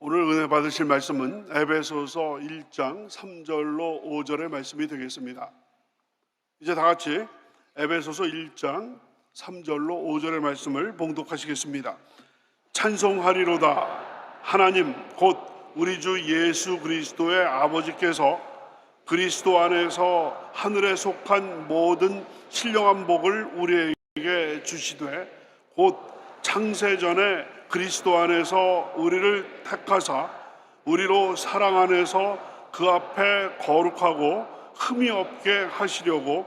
오늘 은혜 받으실 말씀은 에베소서 1장 3절로 5절의 말씀이 되겠습니다. 이제 다 같이 에베소서 1장 3절로 5절의 말씀을 봉독하시겠습니다. 찬송하리로다. 하나님 곧 우리 주 예수 그리스도의 아버지께서 그리스도 안에서 하늘에 속한 모든 신령한 복을 우리에게 주시되 곧 창세전에 그리스도 안에서 우리를 택하사 우리로 사랑 안에서 그 앞에 거룩하고 흠이 없게 하시려고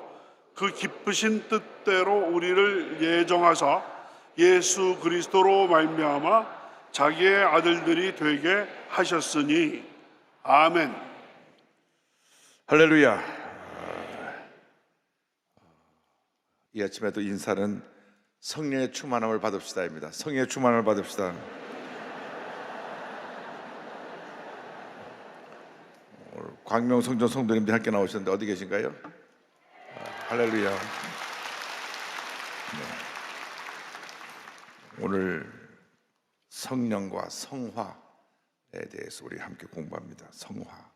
그 기쁘신 뜻대로 우리를 예정하사 예수 그리스도로 말미암아 자기의 아들들이 되게 하셨으니 아멘. 할렐루야. 이 아침에도 인사는 성령의 충만함을 받읍시다입니다. 성령의 충만함을 받읍시다. 광명 성전 성도님들 함께 나오셨는데 어디 계신가요? 할렐루야. 네. 오늘 성령과 성화에 대해서 우리 함께 공부합니다. 성화,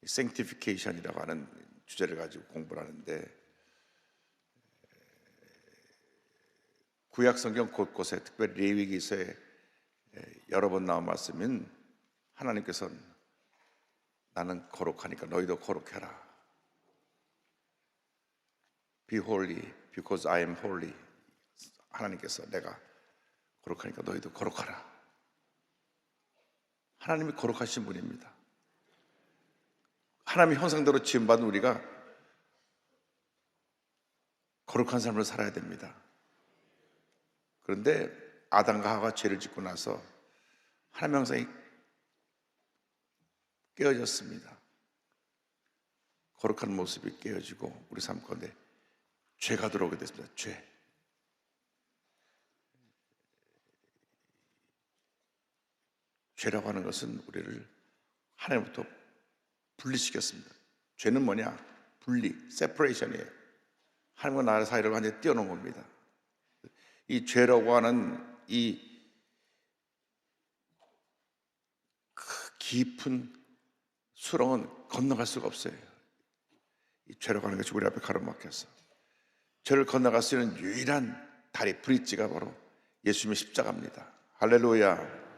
sanctification이라고 하는 주제를 가지고 공부를 하는데, 구약 성경 곳곳에 특별히 레위기서에 여러 번 나온 말씀은 하나님께서는 나는 거룩하니까 너희도 거룩해라. Be holy because I am holy. 하나님께서 내가 거룩하니까 너희도 거룩하라. 하나님이 거룩하신 분입니다. 하나님의 형상대로 지음받은 우리가 거룩한 삶을 살아야 됩니다. 그런데 아담과 하와가 죄를 짓고 나서 하나님의 형상이 깨어졌습니다. 거룩한 모습이 깨어지고 우리 삶 가운데 죄가 들어오게 됐습니다. 죄라고 하는 것은 우리를 하나님부터 분리시켰습니다. 죄는 뭐냐? 분리, separation이에요. 하나님과 나의 사이를 완전히 떼어놓은 겁니다. 이 죄라고 하는 이 깊은 수렁은 건너갈 수가 없어요. 이 죄라고 하는 것이 우리 앞에 가로막혔어. 죄를 건너갈 수 있는 유일한 다리, 브릿지가 바로 예수님의 십자가입니다. 할렐루야.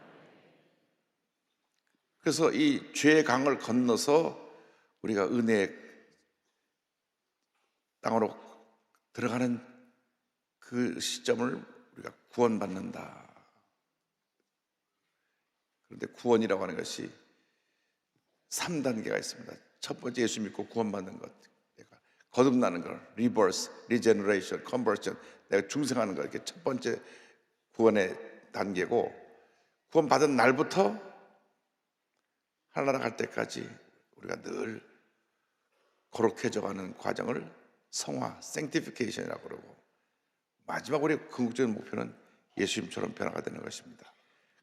그래서 이 죄의 강을 건너서 우리가 은혜의 땅으로 들어가는 그 시점을 우리가 구원받는다. 그런데 구원이라고 하는 것이 3단계가 있습니다. 첫 번째 예수 믿고 구원받는 것, 내가 거듭나는 것, 리버스, 리제너레이션, 컨버전, 내가 중생하는 것, 이게 첫 번째 구원의 단계고, 구원받은 날부터 하나나라 갈 때까지 우리가 늘 거룩해져가는 과정을 성화, sanctification이라고 그러고, 마지막 우리의 궁극적인 목표는 예수님처럼 변화가 되는 것입니다.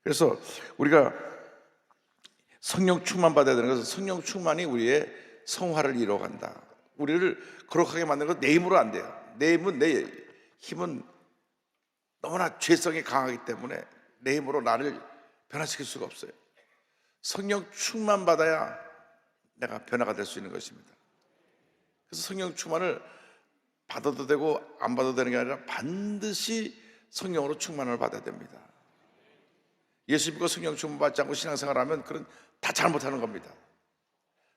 그래서 우리가 성령 충만 받아야 되는 것은 성령 충만이 우리의 성화를 이루어간다. 우리를 거룩하게 만드는 건 내 힘으로 안 돼요. 내 힘은 너무나 죄성이 강하기 때문에 내 힘으로 나를 변화시킬 수가 없어요. 성령 충만 받아야 내가 변화가 될 수 있는 것입니다. 그래서 성령 충만을 받아도 되고 안 받아도 되는 게 아니라 반드시 성령으로 충만을 받아야 됩니다. 예수 믿고 성령 충만 받지 않고 신앙생활을 하면 그건 다 잘못하는 겁니다.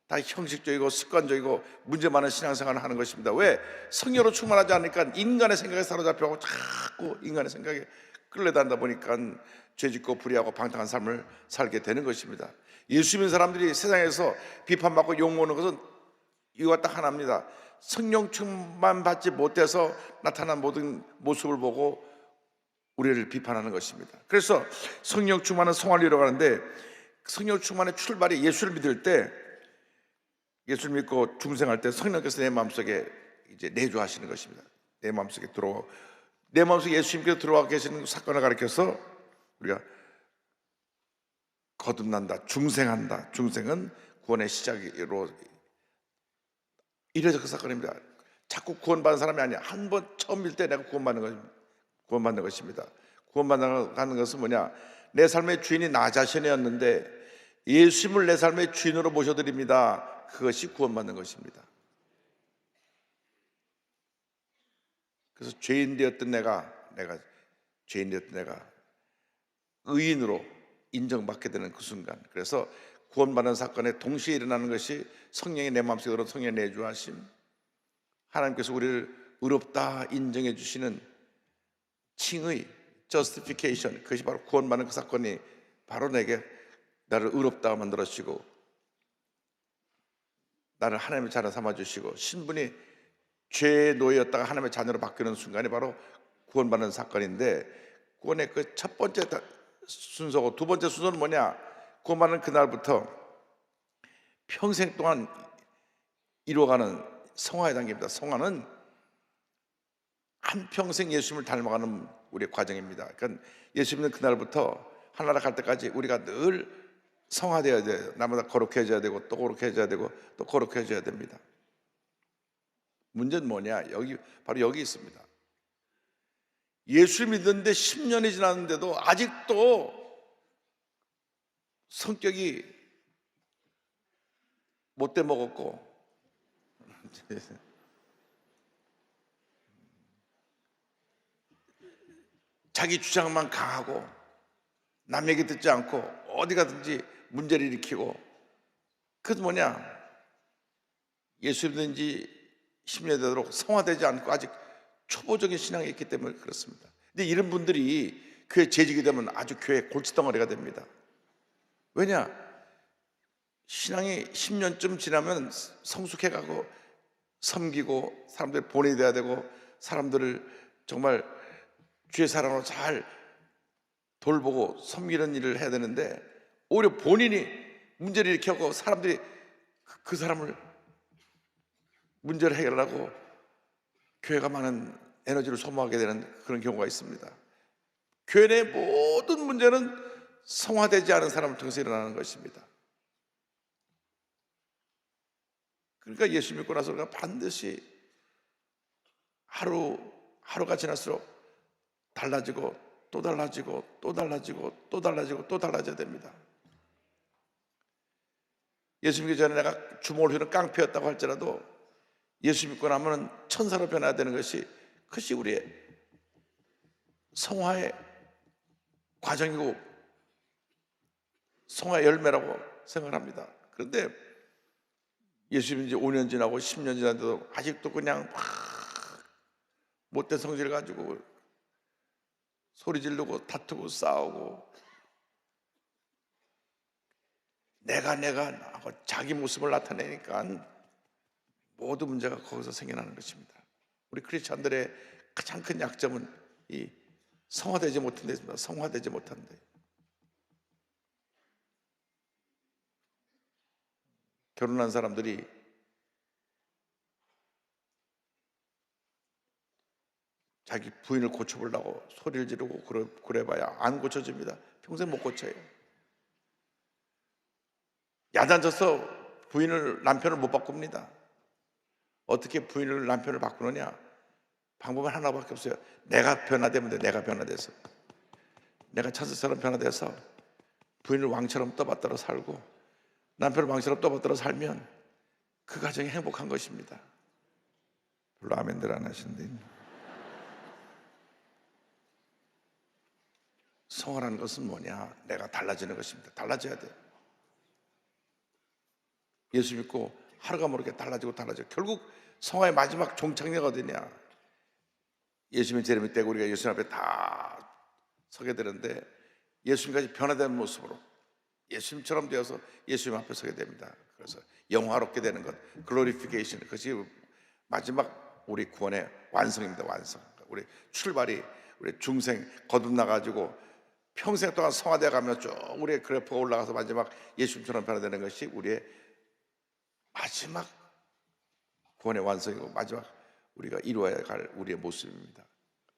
다 형식적이고 습관적이고 문제 많은 신앙생활을 하는 것입니다. 왜? 성령으로 충만하지 않으니까 인간의 생각에 사로잡혀가고 자꾸 인간의 생각에 끌려다니다 보니까 죄짓고 불의하고 방탕한 삶을 살게 되는 것입니다. 예수 믿는 사람들이 세상에서 비판받고 욕먹는 것은 이유가 딱 하나입니다. 성령 충만 받지 못해서 나타난 모든 모습을 보고 우리를 비판하는 것입니다. 그래서 성령 충만은 성화를 이루어가는데, 성령 충만의 출발이 예수를 믿을 때, 예수를 믿고 중생할 때 성령께서 내 마음속에 이제 내주하시는 것입니다. 내 마음속에 내 마음속에 예수님께서 들어와 계시는 사건을 가리켜서 우리가 거듭난다, 중생한다. 중생은 구원의 시작으로 이래서 그 사건입니다. 자꾸 구원받은 사람이 아니야. 한 번 처음 밀 때 내가 구원받는 것입니다. 구원받는 것은 뭐냐? 내 삶의 주인이 나 자신이었는데 예수님을 내 삶의 주인으로 모셔드립니다. 그것이 구원받는 것입니다. 그래서 죄인 되었던 내가 의인으로 인정받게 되는 그 순간, 그래서 구원받는 사건에 동시에 일어나는 것이 성령이 내 마음속에 들어 성령의 내주하심, 하나님께서 우리를 의롭다 인정해 주시는 칭의, justification, 그것이 바로 구원받는 그 사건이 바로 내게 나를 의롭다 만들어 주시고 나를 하나님의 자녀 삼아 주시고 신분이 죄의 노예였다가 하나님의 자녀로 바뀌는 순간이 바로 구원받는 사건인데, 구원의 그 첫 번째 순서고 두 번째 순서는 뭐냐? 구원받는 그날부터 평생 동안 이루어가는 성화의 단계입니다. 성화는 한평생 예수님을 닮아가는 우리의 과정입니다. 그러니까 예수 믿는 그날부터 하나님 갈 때까지 우리가 늘 성화되어야 돼요. 나마다 거룩해져야 되고 또 거룩해져야 되고 또 거룩해져야 됩니다. 문제는 뭐냐? 바로 여기 있습니다. 예수 믿는데 10년이 지났는데도 아직도 성격이 못돼 먹었고 자기 주장만 강하고 남 얘기 듣지 않고 어디 가든지 문제를 일으키고, 그것은 뭐냐? 예수 믿는 지 10년 되도록 성화되지 않고 아직 초보적인 신앙이 있기 때문에 그렇습니다. 근데 이런 분들이 교회 재직이 되면 아주 교회 골칫덩어리가 됩니다. 왜냐? 신앙이 10년쯤 지나면 성숙해가고 섬기고 사람들 본이 돼야 되고 사람들을 정말 주의 사랑으로 잘 돌보고 섬기는 일을 해야 되는데, 오히려 본인이 문제를 일으켜고 사람들이 그 사람을 문제를 해결하고 교회가 많은 에너지를 소모하게 되는 그런 경우가 있습니다. 교회 내 모든 문제는 성화되지 않은 사람을 통해서 일어나는 것입니다. 그러니까 예수 믿고 나서 우리가 반드시 하루가 지날수록 달라지고 또 달라지고 또 달라지고 또 달라지고 또 달라져야 됩니다. 예수 믿기 전에 내가 주먹을 휘는 깡패였다고 할지라도 예수 믿고 나면 천사로 변화해야 되는 것이, 그것이 우리의 성화의 과정이고 성화의 열매라고 생각합니다. 그런데 예수 믿은 지 5년 지나고 10년 지났는데도 아직도 그냥 막 못된 성질을 가지고 소리 지르고 다투고 싸우고 내가 하고 자기 모습을 나타내니까 모든 문제가 거기서 생겨나는 것입니다. 우리 크리스찬들의 가장 큰 약점은 이 성화되지 못한 데 있습니다. 성화되지 못한 데. 결혼한 사람들이 자기 부인을 고쳐보려고 소리를 지르고 그래봐야 안 고쳐집니다. 평생 못 고쳐요. 야단져서 남편을 못 바꿉니다. 어떻게 남편을 바꾸느냐? 방법은 하나밖에 없어요. 내가 변화되면 돼. 내가 변화돼서, 내가 천사처럼 변화돼서 부인을 왕처럼 떠받들어 살고 남편을 왕처럼 떠받들어 살면 그 가정이 행복한 것입니다. 별로 아멘들 안 하시는데, 성화라는 것은 뭐냐? 내가 달라지는 것입니다. 달라져야 돼요. 예수 믿고 하루가 모르게 달라지고 결국 성화의 마지막 종착역이 어디냐? 예수님 재림의 때 우리가 예수님 앞에 다 서게 되는데, 예수님까지 변화된 모습으로 예수님처럼 되어서 예수님 앞에 서게 됩니다. 그래서 영화롭게 되는 것, 글로리피케이션, 그것이 마지막 우리 구원의 완성입니다. 완성. 우리 출발이 우리 중생 거듭나가지고 평생 동안 성화되어 가며 쭉 우리의 그래프가 올라가서 마지막 예수님처럼 변화되는 것이 우리의 마지막 구원의 완성이고 마지막 우리가 이루어야 할 우리의 모습입니다.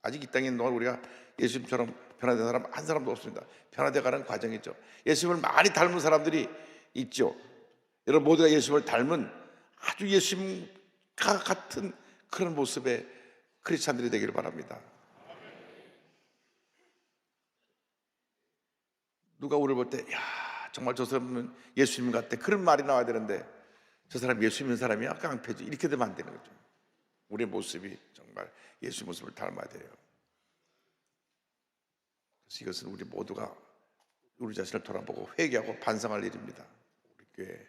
아직 이 땅에 있는 동안 우리가 예수님처럼 변화된 사람 한 사람도 없습니다. 변화되어가는 과정이죠. 예수님을 많이 닮은 사람들이 있죠. 여러분 모두가 예수님을 닮은 아주 예수님과 같은 그런 모습의 크리스찬들이 되기를 바랍니다. 누가 우리를 볼 때, 야, 정말 저 사람은 예수님 같아, 그런 말이 나와야 되는데 저 사람 예수 믿는 사람이야? 깡패지. 이렇게 되면 안 되는 거죠. 우리의 모습이 정말 예수 모습을 닮아야 돼요. 그래서 이것은 우리 모두가 우리 자신을 돌아보고 회개하고 반성할 일입니다. 우리 교회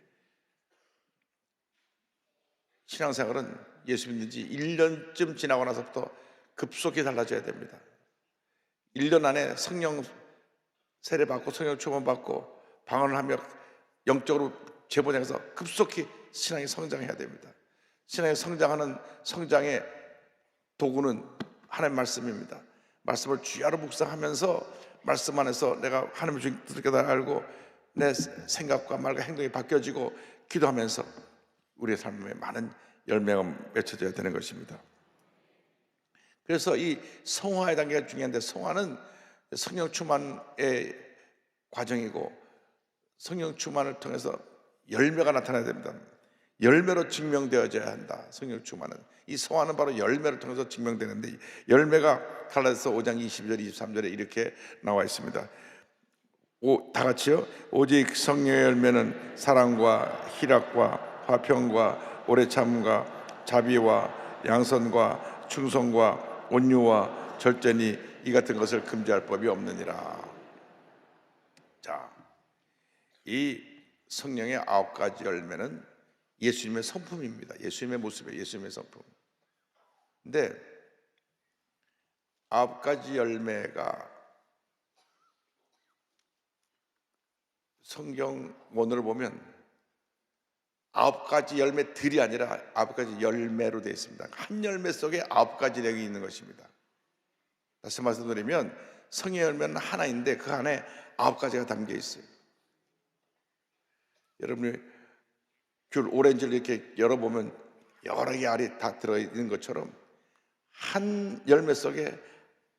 신앙생활은 예수 믿는 지 1년쯤 지나고 나서부터 급속히 달라져야 됩니다. 1년 안에 성령 세례 받고 성령 충만 받고 방언을 하며 영적으로 재번해서 급속히 신앙이 성장해야 됩니다. 신앙이 성장하는 성장의 도구는 하나님의 말씀입니다. 말씀을 주야로 묵상하면서 말씀 안에서 내가 하나님의 주인 뜻을 깨달아 알고 내 생각과 말과 행동이 바뀌어지고 기도하면서 우리의 삶에 많은 열매가 맺혀져야 되는 것입니다. 그래서 이 성화의 단계가 중요한데, 성화는 성령 충만의 과정이고 성령 충만을 통해서 열매가 나타나야 됩니다. 열매로 증명되어져야 한다. 성령 충만은, 이 성화는 바로 열매를 통해서 증명되는데, 열매가 갈라디아서 5장 22절 23절에 이렇게 나와 있습니다. 다 같이요. 오직 성령의 열매는 사랑과 희락과 화평과 오래 참음과 자비와 양선과 충성과 온유와 절제니 이 같은 것을 금지할 법이 없느니라. 자, 이 성령의 9가지 열매는 예수님의 성품입니다. 예수님의 모습이에요. 예수님의 성품. 근데 9가지 열매가 성경 원어를 보면 9가지 열매들이 아니라 9가지 열매로 되어 있습니다. 한 열매 속에 9가지 내용이 있는 것입니다. 다시 말씀드리면 성의 열매는 하나인데 그 안에 9가지가 담겨 있어요. 여러분이 귤 오렌지를 이렇게 열어보면 여러 개 알이 다 들어있는 것처럼 한 열매 속에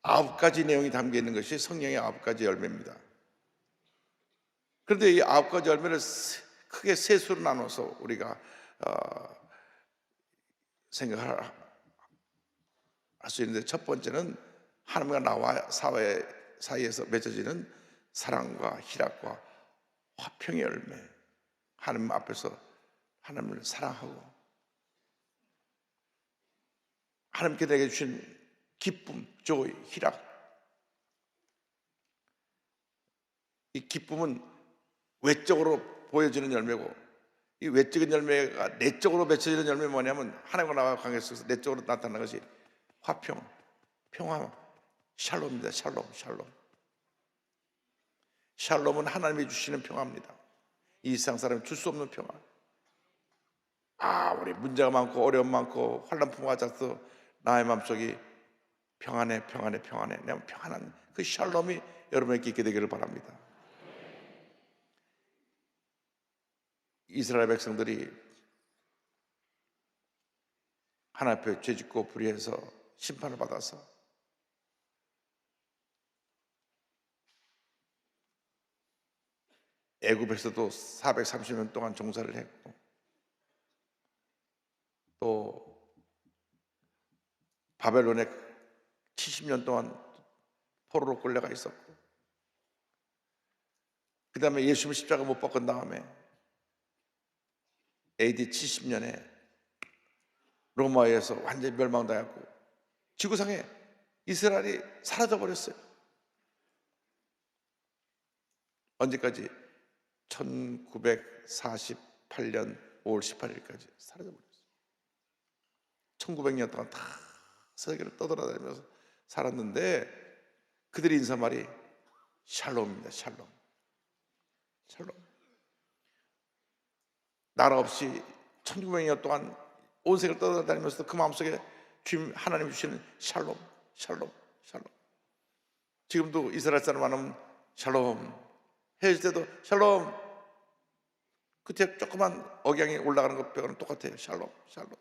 9가지 내용이 담겨 있는 것이 성령의 9가지 열매입니다. 그런데 이 9가지 열매를 크게 세 수로 나눠서 우리가 생각할 수 있는데, 첫 번째는 하나님과 나와 사회 사이에서 맺어지는 사랑과 희락과 화평의 열매. 하나님 앞에서 하나님을 사랑하고 하나님께 내게 주신 기쁨, joy, 희락. 이 기쁨은 외적으로 보여지는 열매고, 이 외적인 열매가 내적으로 맺혀지는 열매는 뭐냐면 하나님과 나와 관계 속에서 내적으로 나타나는 것이 화평, 평화, 샬롬입니다. 샬롬, 샬롬. 샬롬은 하나님이 주시는 평화입니다. 이 세상 사람이 줄 수 없는 평화. 우리 문제가 많고 어려움 많고 환난 풍부가 잦아도 나의 마음속이 평안해, 평안해, 평안해. 내가 평안한 그 샬롬이 여러분에게 있게 되기를 바랍니다. 이스라엘 백성들이 하나님 앞에 죄짓고 불의해서 심판을 받아서 애굽에서도 430년 동안 종살이를 했고, 또 바벨론에 70년 동안 포로로 끌려가 있었고, 그 다음에 예수님 십자가 못 박은 다음에 AD 70년에 로마에서 완전히 멸망당했고 지구상에 이스라엘이 사라져버렸어요. 언제까지? 1948년 5월 18일까지 사라져버렸어요. 1900년 동안 다 세계를 떠돌아다니면서 살았는데 그들의 인사말이 샬롬입니다. 샬롬. 샬롬. 나라 없이 1900년 동안 온 세계를 떠돌아다니면서도 그 마음속에 주님 하나님이 주시는 샬롬, 샬롬, 샬롬. 지금도 이스라엘 사람 만나면 샬롬, 헤어질 때도 샬롬. 끝에 조그만 억양이 올라가는 것 빼고는 똑같아요. 샬롬, 샬롬.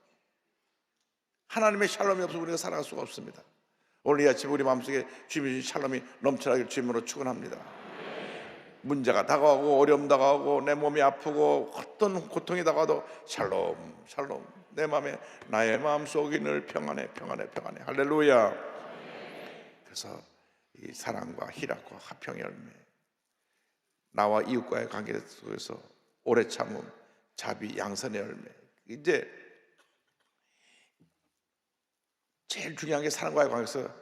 하나님의 샬롬이 없으면 우리가 살아갈 수가 없습니다. 오늘 이 아침 우리 마음속에 주님의 샬롬이 넘쳐나길 주님으로 축원합니다. 문제가 다가오고 어려움 다가오고 내 몸이 아프고 어떤 고통이 다가와도 샬롬, 샬롬. 내 마음에 나의 마음속이 늘 평안해, 평안해, 평안해. 할렐루야. 그래서 이 사랑과 희락과 화평의 열매, 나와 이웃과의 관계 속에서 오래 참음, 자비, 양선의 열매. 이제 제일 중요한 게 사람과의 관계에서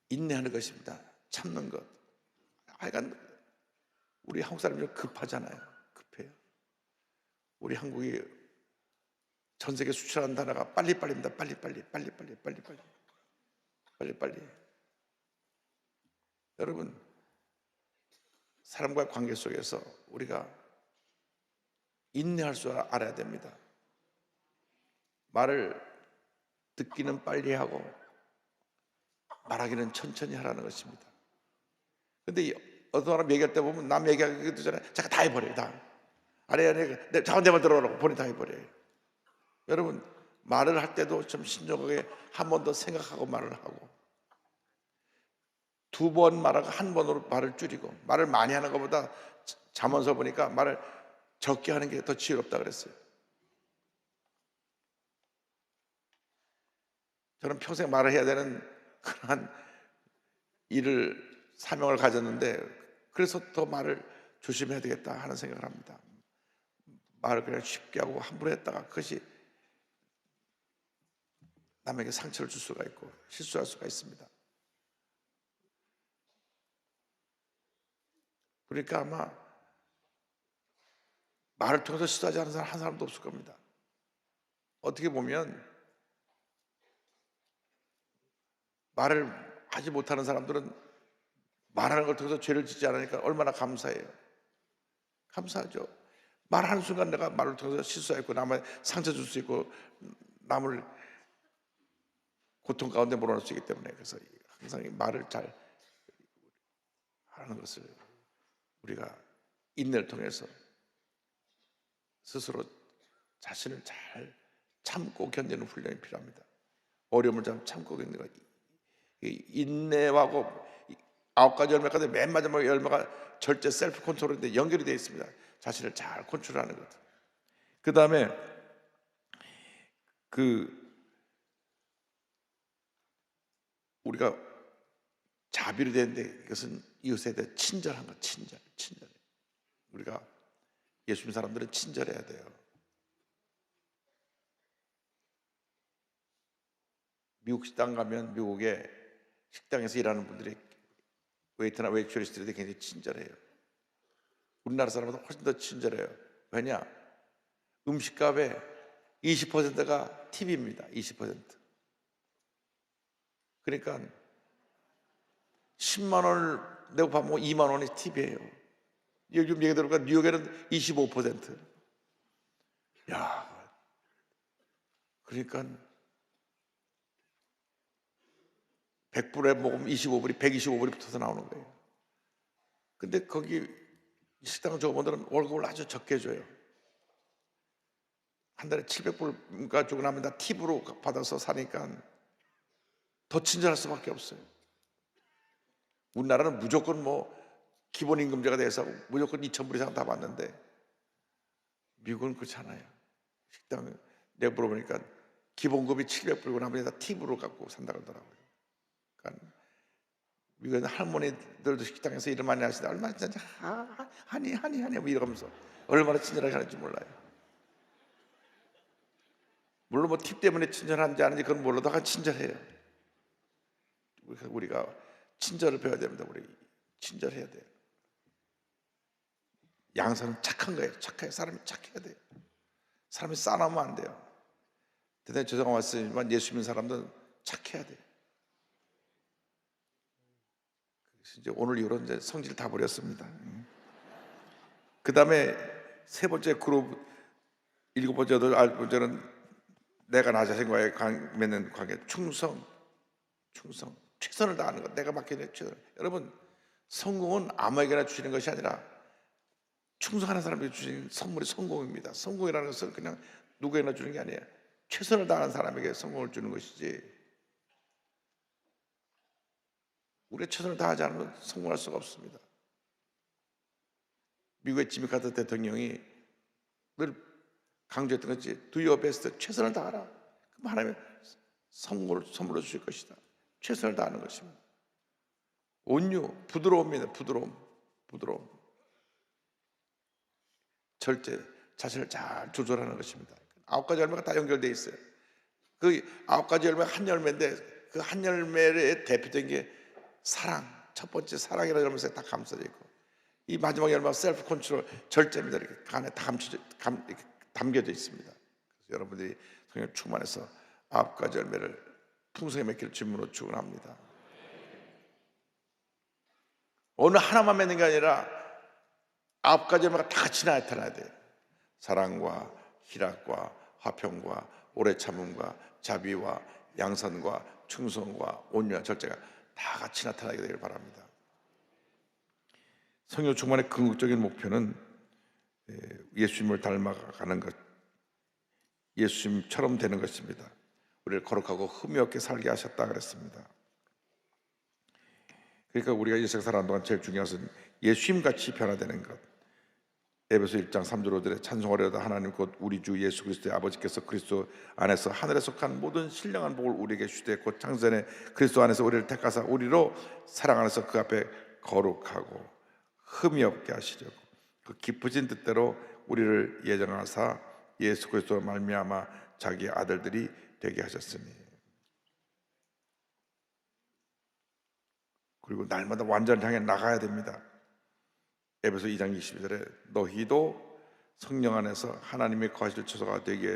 인내하는 것입니다. 참는 것. 하여간 우리 한국 사람이 급하잖아요. 급해요. 우리 한국이 전 세계 수출하는 나라가 빨리빨리입니다. 빨리빨리. 여러분, 사람과의 관계 속에서 우리가 인내할 줄 알아야 됩니다. 말을 듣기는 빨리 하고 말하기는 천천히 하라는 것입니다. 근데 어떤 사람 얘기할 때 보면 남 얘기하기도 전에 잠깐 다 해버려요. 다. 아래 잠깐 내 말 들어라고 본인 다 해버려요. 여러분, 말을 할 때도 좀 신중하게 한 번 더 생각하고 말을 하고, 두 번 말하고 한 번으로 말을 줄이고, 말을 많이 하는 것보다 잠언서 보니까 말을 적게 하는 게 더 지혜롭다 그랬어요. 저는 평생 말을 해야 되는 그러한 사명을 가졌는데, 그래서 더 말을 조심해야 되겠다 하는 생각을 합니다. 말을 그냥 쉽게 하고 함부로 했다가 그것이 남에게 상처를 줄 수가 있고 실수할 수가 있습니다. 그러니까 아마 말을 통해서 실수하지 않은 사람 한 사람도 없을 겁니다. 어떻게 보면 말을 하지 못하는 사람들은 말하는 걸 통해서 죄를 짓지 않으니까 얼마나 감사해요. 감사하죠. 말하는 순간 내가 말을 통해서 실수했고 남의 상처 줄 수 있고 남을 고통 가운데 몰아넣을 수 있기 때문에, 그래서 항상 이 말을 잘 하는 것을 우리가 인내를 통해서 스스로 자신을 잘 참고 견디는 훈련이 필요합니다. 어려움을 잘 참고 견디는 것. 인내하고 9가지 열매까지 맨 마지막 열매가 절제 셀프 컨트롤인데 연결이 되어 있습니다. 자신을 잘 컨트롤하는 것. 그 다음에 우리가 자비로 되는데 이것은 이웃에 대해 친절한 것. 친절. 우리가 예수 믿는 사람들은 친절해야 돼요. 미국 식당 가면 미국의 식당에서 일하는 분들이 웨이터나 웨이트리스들이 굉장히 친절해요. 우리나라 사람보다 훨씬 더 친절해요. 왜냐? 음식값의 20%가 팁입니다. 20%. 그러니까 10만 원을 내고 밥 먹으면 2만 원이 팁이에요. 요즘 얘기 들어보니까 뉴욕에는 25%. 야, 그러니까 100불에 먹으면 25불이 125불이 붙어서 나오는 거예요. 근데 거기 식당 조업원들은 월급을 아주 적게 줘요. 한 달에 700불 주고 나면 다 팁으로 받아서 사니까 더 친절할 수밖에 없어요. 우리나라는 무조건 기본임금제가 돼서 무조건 2,000불 이상 다 받는데 미국은 그렇지 않아요. 식당 내가 물어보니까 기본급이 700불이고 나머지 다 팁으로 갖고 산다 그러더라고요. 그러니까 미국에는 할머니들도 식당에서 일을 많이 하시다 얼마나 진짜 하니 이러면서 얼마나 친절하게 하는지 몰라요. 물론 팁 때문에 친절한지 아닌지 그건 몰라도 다 친절해요. 우리가 친절을 배워야 됩니다. 우리 친절해야 돼요. 양선은 착한 거예요. 사람이 착해야 돼요. 사람이 싸나면 안 돼요. 대단히 죄송한 말씀이지만 예수 믿는 사람들은 착해야 돼요. 이제 오늘 이후로 이제 성질 다 버렸습니다. 그 다음에 세 번째 그룹, 일곱 번째, 아홉 번째는 내가 나 자신과의 맺는 관계, 충성, 최선을 다하는 것. 내가 맡겨진 최선. 여러분, 성공은 아무에게나 주시는 것이 아니라 충성하는 사람에게 주신 선물이 성공입니다. 성공이라는 것은 그냥 누구에나 주는 게 아니에요. 최선을 다하는 사람에게 성공을 주는 것이지, 우리가 최선을 다하지 않으면 성공할 수가 없습니다. 미국의 지미 카터 대통령이 늘 강조했던 것이 Do your best, 최선을 다하라. 그럼 하나님의 선물로 주실 것이다. 최선을 다하는 것입니다. 온유, 부드러움입니다. 부드러움. 부드러움, 절제, 자신을 잘 조절하는 것입니다. 9가지 열매가 다 연결되어 있어요. 그 9가지 열매가 한 열매인데 그 한 열매의 대표적인 게 사랑, 첫 번째 사랑이라는 열매에 다 감싸져 있고, 이 마지막 열매가 셀프 컨트롤, 절제입니다. 이렇게 안에 다 이렇게 담겨져 있습니다. 그래서 여러분들이 성령 충만해서 9가지 열매를 풍성히 맺기를 주님으로 축원합니다. 어느 하나만 맺는 게 아니라 9가지 열매가 다 같이 나타나야 돼요. 사랑과 희락과 화평과 오래 참음과 자비와 양선과 충성과 온유와 절제가 다 같이 나타나게 되길 바랍니다. 성령 충만의 궁극적인 목표는 예수님을 닮아가는 것, 예수님처럼 되는 것입니다. 우리를 거룩하고 흠이 없게 살게 하셨다 그랬습니다. 그러니까 우리가 이 세상 살아가는 동안 제일 중요한 것은 예수님같이 변화되는 것. 에베소 1장 3절로 찬송하려다 하나님 곧 우리 주 예수 그리스도의 아버지께서 그리스도 안에서 하늘에 속한 모든 신령한 복을 우리에게 주되 곧 창세전에 그리스도 안에서 우리를 택하사 우리로 사랑 안에서 그 앞에 거룩하고 흠이 없게 하시려고 그 깊으신 뜻대로 우리를 예정하사 예수 그리스도로 말미암아 자기 아들들이 되게 하셨으니, 그리고 날마다 완전을 향해 나가야 됩니다. 에베소 2장 22절에 너희도 성령 안에서 하나님의 거하실 처소가 되기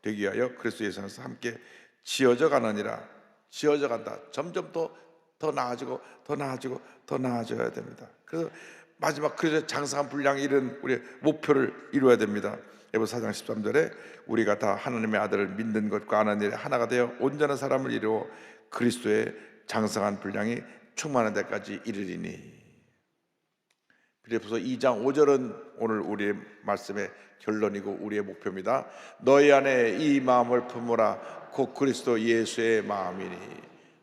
위하여 그리스도 예수 안에서 함께 지어져 가느니라. 지어져 간다. 점점 더 나아지고 더 나아지고 더 나아져야 됩니다. 그래서 마지막 그리스도의 장성한 분량에 이른 우리의 목표를 이루어야 됩니다. 에베소 4장 13절에 우리가 다 하나님의 아들을 믿는 것과 아는 일에 하나가 되어 온전한 사람을 이루어 그리스도의 장성한 분량이 충만한 데까지 이르리니. 빌립보서 2장 5절은 오늘 우리의 말씀의 결론이고 우리의 목표입니다. 너희 안에 이 마음을 품으라 곧 그리스도 예수의 마음이니.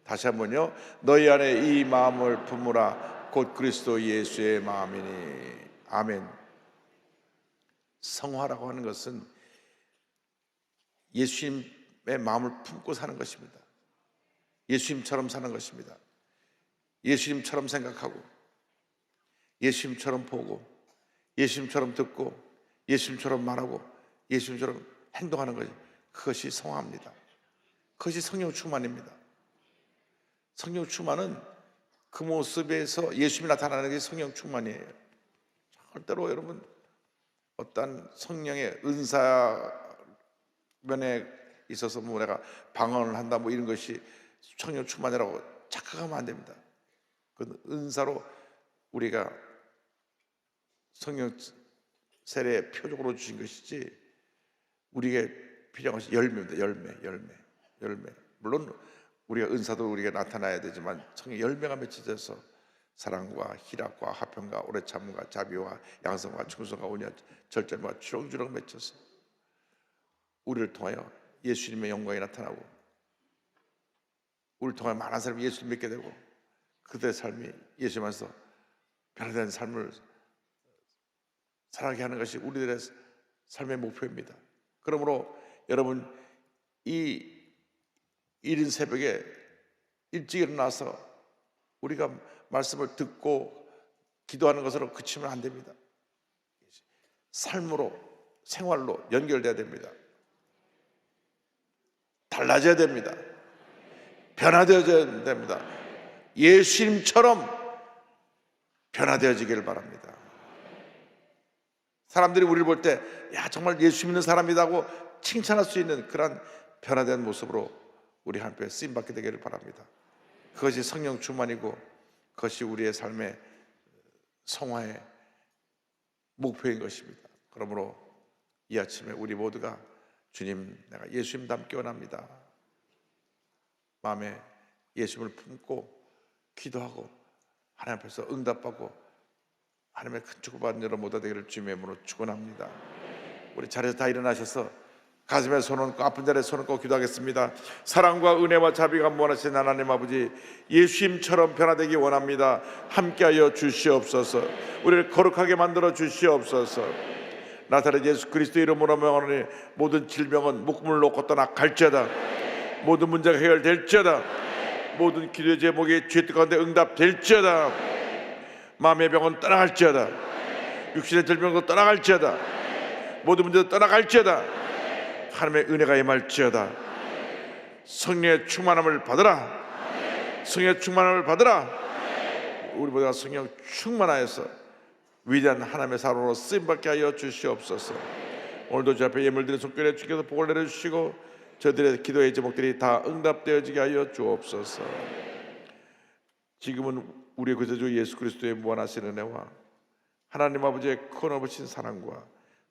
다시 한번요. 너희 안에 이 마음을 품으라 곧 그리스도 예수의 마음이니. 아멘. 성화라고 하는 것은 예수님의 마음을 품고 사는 것입니다. 예수님처럼 사는 것입니다. 예수님처럼 생각하고 예수님처럼 보고 예수님처럼 듣고 예수님처럼 말하고 예수님처럼 행동하는 것이, 그것이 성화입니다. 그것이 성령 충만입니다. 성령 충만은 그 모습에서 예수님이 나타나는 게 성령 충만이에요. 절대로 여러분 어떤 성령의 은사 면에 있어서 뭐 내가 방언을 한다 뭐 이런 것이 성령 충만이라고 착각하면 안 됩니다. 그 은사로 우리가 성령 세례의 표적으로 주신 것이지 우리에게 필요한 것이 열매입니다. 열매. 물론 우리가 은사도 우리가 나타나야 되지만 성령 열매가 맺혀져서 사랑과 희락과 화평과 오래 참음과 자비와 양성과 충성과 온유와 절제와 주렁주렁 맺혀서 우리를 통하여 예수님의 영광이 나타나고 우리를 통하여 많은 사람이 예수님 믿게 되고 그들의 삶이 예수님 안에서 변화된 삶을 살아가게 하는 것이 우리들의 삶의 목표입니다. 그러므로 여러분 이 이른 새벽에 일찍 일어나서 우리가 말씀을 듣고 기도하는 것으로 그치면 안 됩니다. 삶으로 생활로 연결돼야 됩니다. 달라져야 됩니다. 변화되어야 됩니다. 예수님처럼 변화되어지기를 바랍니다. 사람들이 우리를 볼 때 야 정말 예수 믿는 사람이라고 칭찬할 수 있는 그런 변화된 모습으로 우리 한편에 쓰임받게 되기를 바랍니다. 그것이 성령 충만이고 그것이 우리의 삶의 성화의 목표인 것입니다. 그러므로 이 아침에 우리 모두가 주님, 내가 예수님 닮기 원합니다. 마음에 예수님을 품고 기도하고 하나님 앞에서 응답받고 하나님의 큰 축복받는 여러분 모두 되기를 주님의 이름으로 축원합니다. 우리 자리에서 다 일어나셔서 가슴에 손 얹고 아픈 자리에 손 얹고 기도하겠습니다. 사랑과 은혜와 자비가 무한하신 하나님 아버지, 예수님처럼 변화되기 원합니다. 함께하여 주시옵소서. 우리를 거룩하게 만들어 주시옵소서. 나사렛 예수 그리스도 이름으로 명하노니 모든 질병은 묶음을 놓고 떠나 갈지어다. 모든 문제가 해결될지어다. 모든 기도의 제목이 죄 가운데 응답될지어다. 마음의 병은 떠나갈지어다. 육신의 질병도 떠나갈지어다. 모든 문제도 떠나갈지어다. 하나님의 은혜가 임할지어다. 성령의 충만함을 받으라. 성령의 충만함을 받으라. 우리 모두가 성령 충만하여서 위대한 하나님의 사람으로 쓰임받게 하여 주시옵소서. 오늘도 주 앞에 예물드린 손길에 주께서 복을 내려주시고 저들의 기도의 제목들이 다 응답되어지게 하여 주옵소서. 지금은 우리 구세주 예수 그리스도의 무한하신 은혜와 하나님 아버지의 크나보신 사랑과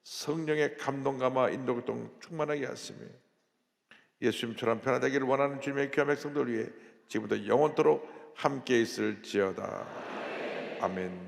성령의 감동감화 인도교통 충만하게 하시며 예수님처럼 변화되기를 원하는 주님의 귀한 백성들 위해 지금부터 영원토록 함께 있을지어다. 아멘.